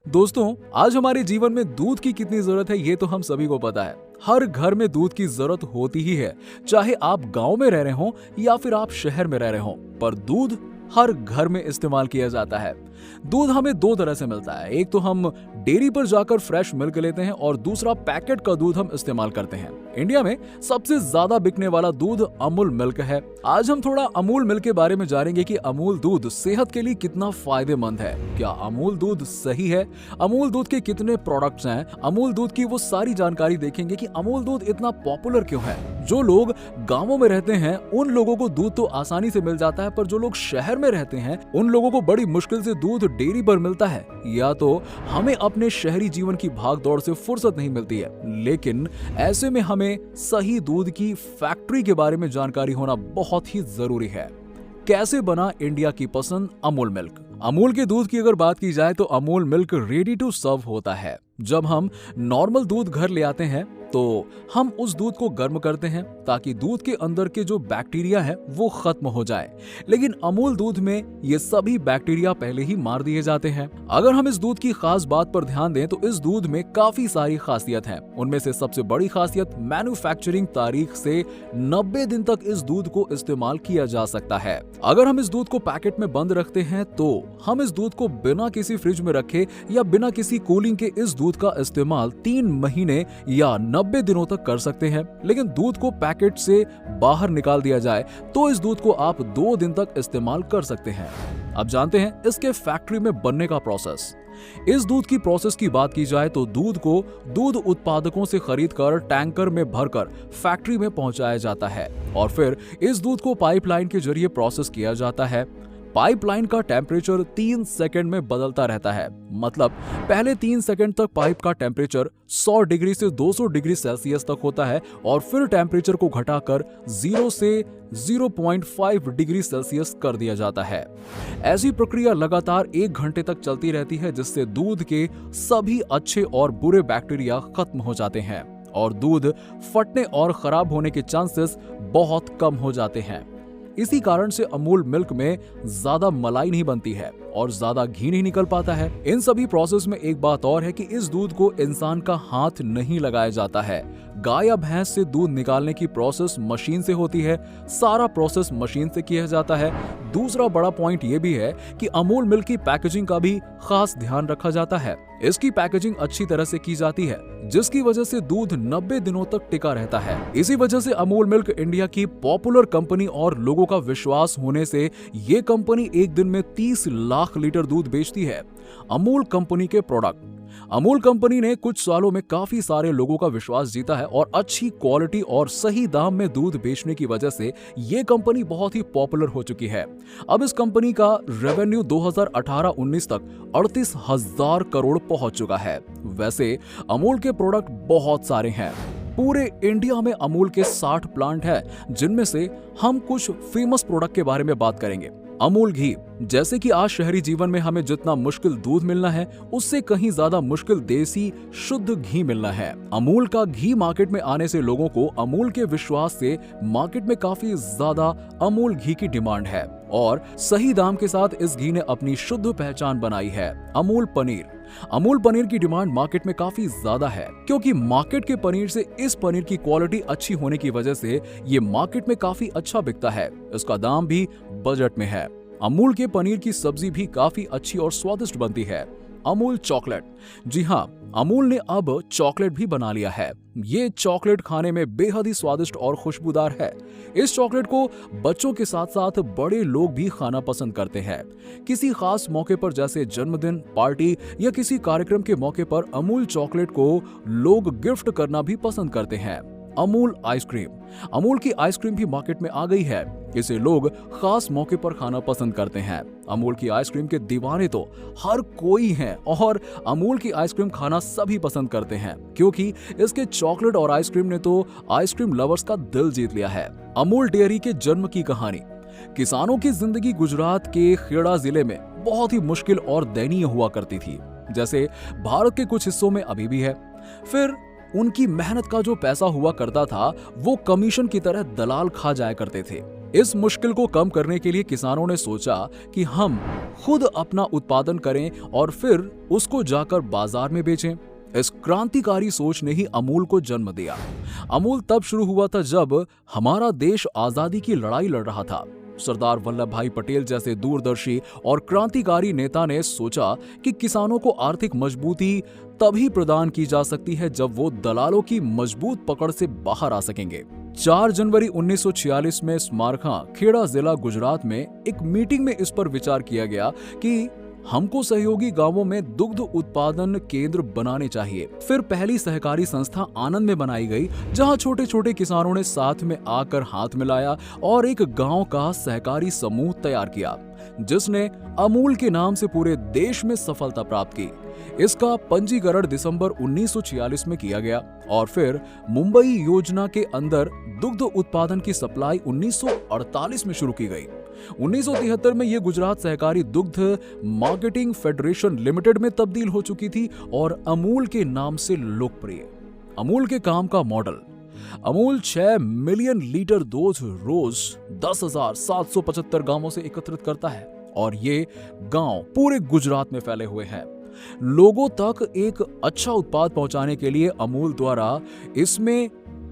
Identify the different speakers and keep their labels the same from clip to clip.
Speaker 1: दोस्तों, आज हमारे जीवन में दूध की कितनी जरूरत है ये तो हम सभी को पता है। हर घर में दूध की जरूरत होती ही है, चाहे आप गांव में रह रहे हो या फिर आप शहर में रह रहे हो, पर दूध हर घर में इस्तेमाल किया जाता है। दूध हमें दो तरह से मिलता है, एक तो हम डेयरी पर जाकर फ्रेश मिल्क लेते हैं और दूसरा पैकेट का दूध हम इस्तेमाल करते हैं। इंडिया में सबसे ज्यादा बिकने वाला दूध अमूल मिल्क है। आज हम थोड़ा अमूल मिल्क के बारे में जानेंगे कि अमूल दूध सेहत के लिए कितना फायदेमंद है, क्या अमूल दूध सही है, अमूल दूध के कितने प्रोडक्ट्स हैं, अमूल दूध की वो सारी जानकारी देखेंगे कि अमूल दूध इतना पॉपुलर क्यों है। जो लोग गांवों में रहते हैं उन लोगों को दूध तो आसानी से मिल जाता है, पर जो लोग शहर में रहते हैं उन लोगों को बड़ी मुश्किल से दूध डेयरी पर मिलता है, या तो हमें अपने शहरी जीवन की भागदौड़ से फुर्सत नहीं मिलती है। लेकिन ऐसे में हमें सही दूध की फैक्ट्री के बारे में जानकारी होना बहुत ही जरूरी है। कैसे बना इंडिया की पसंद अमूल मिल्क? अमूल के दूध की अगर बात की जाए तो Amul milk ready to serve होता है। जब हम नॉर्मल दूध घर ले आते हैं तो हम उस दूध को गर्म करते हैं ताकि दूध के अंदर के जो बैक्टीरिया है वो खत्म हो जाए, लेकिन अमूल दूध में ये सभी बैक्टीरिया पहले ही मार दिए जाते हैं। अगर हम इस दूध की खास बात पर ध्यान दें तो इस दूध में काफी सारी खासियत है। उनमें से सबसे बड़ी खासियत मैन्युफैक्चरिंग तारीख से 90 दिन तक इस दूध को इस्तेमाल किया जा सकता है। अगर हम इस दूध को पैकेट में बंद रखते हैं तो हम इस दूध को बिना किसी फ्रिज में रखे या बिना किसी कूलिंग के इस दूध का इस्तेमाल 3 महीने या 90 दिनों तक कर सकते हैं। लेकिन दूध को पैकेट से बाहर निकाल दिया जाए तो इस दूध को आप 2 दिन तक इस्तेमाल कर सकते हैं। अब जानते हैं इसके फैक्ट्री में बनने का प्रोसेस। इस दूध की प्रोसेस की बात की जाए तो दूध को दूध उत्पादकों से खरीदकर टैंकर में भरकर फैक्ट्री में पहुंचाया जाता है और फिर इस दूध को पाइपलाइन के जरिए प्रोसेस किया जाता है। पाइपलाइन का टेम्परेचर 3 सेकंड में बदलता रहता है, मतलब पहले 3 सेकंड तक पाइप का टेम्परेचर 100 डिग्री से 200 डिग्री सेल्सियस तक होता है और फिर टेम्परेचर को घटाकर 0 से 0.5 डिग्री सेल्सियस कर दिया जाता है। ऐसी प्रक्रिया लगातार 1 घंटे तक चलती रहती है, जिससे दूध के सभी अच्छे और बुरे बैक्टीरिया खत्म हो जाते हैं और दूध फटने और खराब होने के चांसेस बहुत कम हो जाते हैं। इसी कारण से अमूल मिल्क में ज्यादा मलाई नहीं बनती है और ज्यादा घी नहीं निकल पाता है। इन सभी प्रोसेस में एक बात और है कि इस दूध को इंसान का हाथ नहीं लगाया जाता है। गाय या भैंस से दूध निकालने की प्रोसेस मशीन से होती है, सारा प्रोसेस मशीन से किया जाता है। दूसरा बड़ा पॉइंट ये भी है कि अमूल मिल्क की पैकेजिंग का भी खास ध्यान रखा जाता है। इसकी पैकेजिंग अच्छी तरह से की जाती है, जिसकी वजह से दूध 90 दिनों तक टिका रहता है। इसी वजह से अमूल मिल्क इंडिया की पॉपुलर कंपनी और लोगों का विश्वास होने से ये कंपनी एक दिन में 30 लाख लीटर दूध बेचती है। अमूल कंपनी के प्रोडक्ट। अमूल कंपनी ने कुछ सालों में काफी सारे लोगों का विश्वास जीता है और अच्छी क्वालिटी और सही दाम में दूध बेचने की वजह से ये कंपनी बहुत ही पॉपुलर हो चुकी है। अब इस कंपनी का रेवेन्यू 2018-19 तक 38,000 करोड़ पहुंच चुका है। वैसे अमूल के प्रोडक्ट बहुत सारे हैं। पूरे इंडिया में अमूल के 60 प्लांट है, जिनमें से हम कुछ फेमस प्रोडक्ट के बारे में बात करेंगे। अमूल घी। जैसे कि आज शहरी जीवन में हमें जितना मुश्किल दूध मिलना है, उससे कहीं ज्यादा मुश्किल देसी शुद्ध घी मिलना है। अमूल का घी मार्केट में आने से लोगों को अमूल के विश्वास से मार्केट में काफी ज्यादा अमूल घी की डिमांड है और सही दाम के साथ इस घी ने अपनी शुद्ध पहचान बनाई है। अमूल पनीर। अमूल पनीर की डिमांड मार्केट में काफी ज्यादा है, क्योंकि मार्केट के पनीर से इस पनीर की क्वालिटी अच्छी होने की वजह से ये मार्केट में काफी अच्छा बिकता है। इसका दाम भी बजट में है। अमूल के पनीर की सब्जी भी काफी अच्छी और स्वादिष्ट बनती है। अमूल चॉकलेट। जी हाँ, अमूल ने अब चॉकलेट भी बना लिया है। ये चॉकलेट खाने में बेहद ही स्वादिष्ट और खुशबूदार है। इस चॉकलेट को बच्चों के साथ साथ बड़े लोग भी खाना पसंद करते हैं। किसी खास मौके पर जैसे जन्मदिन, पार्टी या किसी कार्यक्रम के मौके पर अमूल चॉकलेट को लोग गिफ्ट करना भी पसंद करते हैं। अमूल आइसक्रीम। अमूल की आइसक्रीम भी मार्केट में आ गई है। इसे लोग खास मौके पर खाना पसंद करते हैं। अमूल की आइसक्रीम के दीवाने तो हर कोई है और अमूल की आइसक्रीम खाना सभी पसंद करते हैं, क्योंकि इसके चॉकलेट और आइसक्रीम ने तो आइसक्रीम लवर्स का दिल जीत लिया है। अमूल डेयरी के जन्म की कहानी। किसानों की जिंदगी गुजरात के खेड़ा जिले में बहुत ही मुश्किल और दयनीय हुआ करती थी, जैसे भारत के कुछ हिस्सों में अभी भी है। फिर उनकी मेहनत का जो पैसा हुआ करता था वो कमीशन की तरह दलाल खा जाया करते थे। इस मुश्किल को कम करने के लिए किसानों ने सोचा कि हम खुद अपना उत्पादन करें और फिर उसको जाकर बाजार में बेचें। इस क्रांतिकारी सोच ने ही अमूल को जन्म दिया। अमूल तब शुरू हुआ था जब हमारा देश आजादी की लड़ाई लड़ रहा था। सरदार वल्लभ भाई पटेल जैसे दूरदर्शी और क्रांतिकारी नेता ने सोचा कि किसानों को आर्थिक मजबूती तभी प्रदान की जा सकती है जब वो दलालों की मजबूत पकड़ से बाहर आ सकेंगे। 4 जनवरी 1946 में स्मारखा, खेड़ा जिला, गुजरात में एक मीटिंग में इस पर विचार किया गया कि हमको सहयोगी गांवों में दुग्ध उत्पादन केंद्र बनाने चाहिए। फिर पहली सहकारी संस्था आनंद में बनाई गई, जहां छोटे छोटे किसानों ने साथ में आकर हाथ मिलाया और एक गांव का सहकारी समूह तैयार किया, जिसने अमूल के नाम से पूरे देश में सफलता प्राप्त की। इसका पंजीकरण दिसंबर 1946 में किया गया और फिर मुंबई योजना के अंदर दुग्ध उत्पादन की सप्लाई 1948 में शुरू की गई। 1973 में यह गुजरात सहकारी दुग्ध मार्केटिंग फेडरेशन लिमिटेड में तब्दील हो चुकी थी और अमूल के नाम से लोकप्रिय। अमूल के काम का मॉडल: अमूल 6 मिलियन लीटर दूध रोज 10,775 गांवों से एकत्रित करता है और ये गांव पूरे गुजरात में फैले हुए हैं। लोगों तक एक अच्छा उत्पाद पहुंचाने के लिए अमूल द्वारा इसमें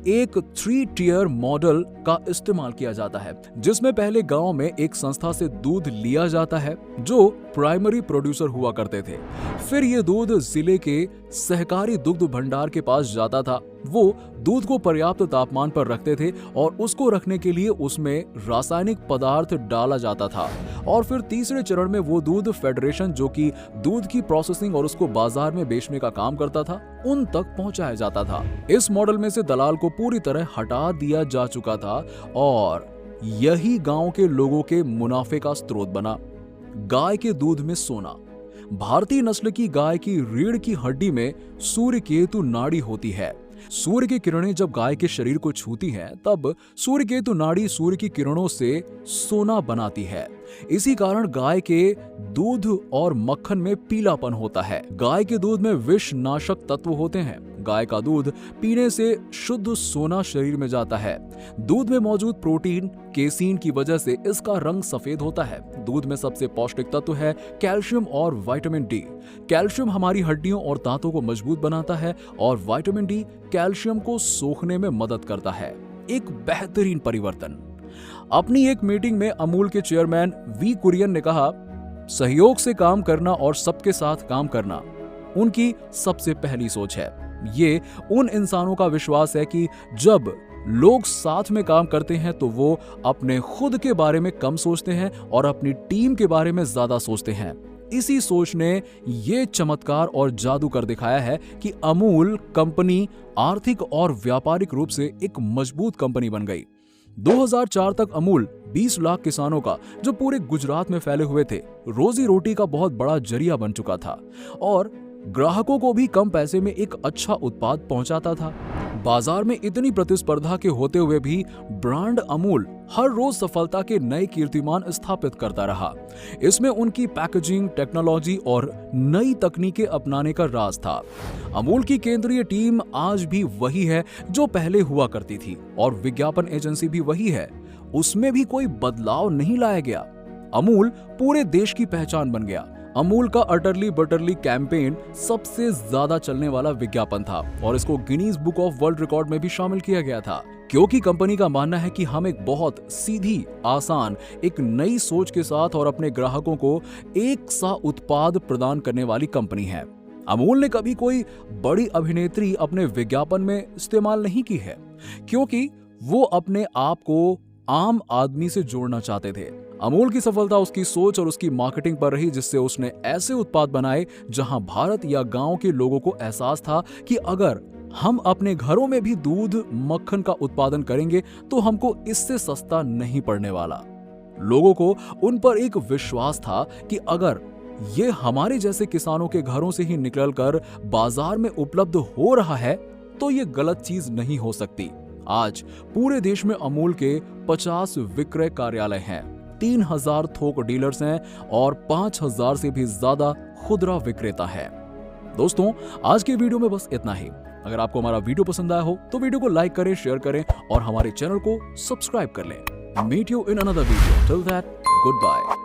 Speaker 1: एक 3 टियर मॉडल का इस्तेमाल किया जाता है, जिसमें पहले गांव में एक संस्था से दूध लिया जाता है जो प्राइमरी प्रोड्यूसर हुआ करते थे। फिर ये दूध जिले के सहकारी दुग्ध भंडार के पास जाता था। वो दूध को पर्याप्त तापमान पर रखते थे और उसको रखने के लिए उसमें रासायनिक पदार्थ डाला जाता था और फिर तीसरे चरण में वो दूध फेडरेशन, जो कि दूध की प्रोसेसिंग और उसको बाजार में बेचने का काम करता था, उन तक पहुंचाया जाता था। इस मॉडल में से दलाल को पूरी तरह हटा दिया जा चुका था और यही गांव के लोगों के मुनाफे का स्रोत बना। गाय के दूध में सोना: भारतीय नस्ल की गाय की रीढ़ की हड्डी में सूर्य केतु नाड़ी होती है। सूर्य की किरणें जब गाय के शरीर को छूती हैं, तब सूर्य केतु नाड़ी सूर्य की किरणों से सोना बनाती है। इसी कारण गाय के दूध और मक्खन में पीलापन होता है। गाय के दूध में विष नाशक तत्व होते हैं। गाय का दूध पीने से शुद्ध सोना शरीर में जाता है। दूध में मौजूद प्रोटीन केसीन की वजह से इसका रंग सफेद होता है। दूध में सबसे पौष्टिक तत्व है कैल्शियम और विटामिन डी। कैल्शियम हमारी हड्डियों और दांतों को मजबूत बनाता है और विटामिन डी कैल्शियम को सोखने में मदद करता है। एक बेहतरीन परिवर्तन। अपनी एक मीटिंग में अमूल के चेयरमैन वी कुरियन ने कहा, सहयोग से काम करना और सबके साथ काम करना उनकी सबसे पहली सोच है। ये उन इंसानों का विश्वास है कि जब लोग साथ में काम करते हैं तो वो अपने खुद के बारे में कम सोचते हैं और अपनी टीम के बारे में ज्यादा सोचते हैं। इसी सोच ने ये चमत्कार और जादू कर दिखाया है कि अमूल कंपनी आर्थिक और व्यापारिक रूप से एक मजबूत कंपनी बन गई। 2004 तक अमूल 20 लाख किसानों का, जो पूरे गुजरात में फैले हुए थे, रोजी रोटी का बहुत बड़ा जरिया बन चुका था और ग्राहकों को भी कम पैसे में एक अच्छा उत्पाद पहुंचाता था। बाजार में इतनी प्रतिस्पर्धा के होते हुए भी ब्रांड अमूल हर रोज सफलता के नए कीर्तिमान स्थापित करता रहा। इसमें उनकी पैकेजिंग, टेक्नोलॉजी और नई तकनीकें अपनाने का राज था। अमूल की केंद्रीय टीम आज भी वही है जो पहले हुआ करती थी और विज्ञापन एजेंसी भी वही है, उसमें भी कोई बदलाव नहीं लाया गया। अमूल पूरे देश की पहचान बन गया। अमूल का अटरली बटरली कैंपेन सबसे ज्यादा चलने वाला विज्ञापन था और इसको Guinness book of world record में भी शामिल किया गया था, क्योंकि कंपनी का मानना है कि हम एक बहुत सीधी, आसान, एक नई सोच के साथ और अपने ग्राहकों को एक सा उत्पाद प्रदान करने वाली कंपनी है। अमूल ने कभी कोई बड़ी अभिनेत्री अपने विज्ञापन में इस्तेमाल नहीं की है, क्योंकि वो अपने आप को आम आदमी से जोड़ना चाहते थे। अमूल की सफलता उसकी सोच और उसकी मार्केटिंग पर रही, जिससे उसने ऐसे उत्पाद बनाए जहां भारत या गांव के लोगों को एहसास था कि अगर हम अपने घरों में भी दूध, मक्खन का उत्पादन करेंगे तो हमको इससे सस्ता नहीं पड़ने वाला। लोगों को उन पर एक विश्वास था कि अगर ये हमारे जैसे किसानों के घरों से ही निकलकर बाजार में उपलब्ध हो रहा है तो ये गलत चीज नहीं हो सकती। आज पूरे देश में अमूल के 50 विक्रय कार्यालय हैं, 3000 थोक डीलर्स हैं और 5000 से भी ज्यादा खुदरा विक्रेता हैं। दोस्तों, आज के वीडियो में बस इतना ही। अगर आपको हमारा वीडियो पसंद आया हो तो वीडियो को लाइक करें, शेयर करें और हमारे चैनल को सब्सक्राइब कर लें। Meet you in another video. Till that, goodbye.